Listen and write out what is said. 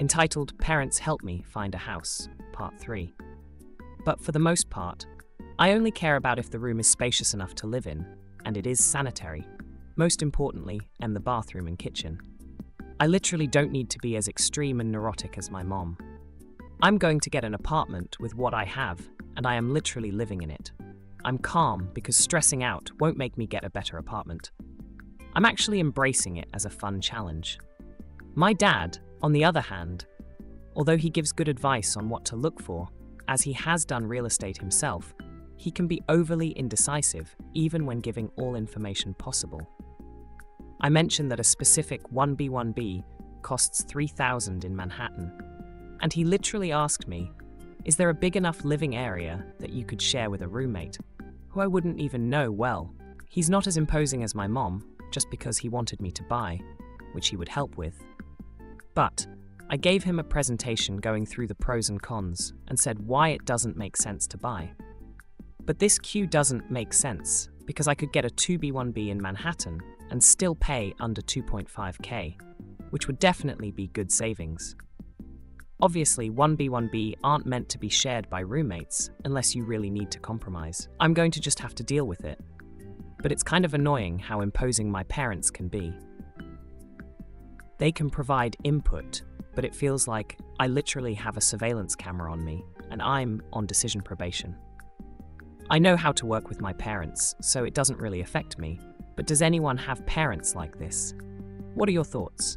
entitled Parents Help Me Find a House, Part 3. But for the most part, I only care about if the room is spacious enough to live in, and it is sanitary. Most importantly, and the bathroom and kitchen. I literally don't need to be as extreme and neurotic as my mom. I'm going to get an apartment with what I have, and I am literally living in it. I'm calm because stressing out won't make me get a better apartment. I'm actually embracing it as a fun challenge. My dad, on the other hand, although he gives good advice on what to look for, as he has done real estate himself, he can be overly indecisive even when giving all information possible. I mentioned that a specific 1B1B costs $3,000 in Manhattan, and he literally asked me, is there a big enough living area that you could share with a roommate, who I wouldn't even know well? He's not as imposing as my mom, just because he wanted me to buy, which he would help with. But I gave him a presentation going through the pros and cons and said why it doesn't make sense to buy. But this queue doesn't make sense because I could get a 2B1B in Manhattan and still pay under 2.5K, which would definitely be good savings. Obviously, 1B1B aren't meant to be shared by roommates unless you really need to compromise. I'm going to just have to deal with it. But it's kind of annoying how imposing my parents can be. They can provide input, but it feels like I literally have a surveillance camera on me and I'm on decision probation. I know how to work with my parents, so it doesn't really affect me, but does anyone have parents like this? What are your thoughts?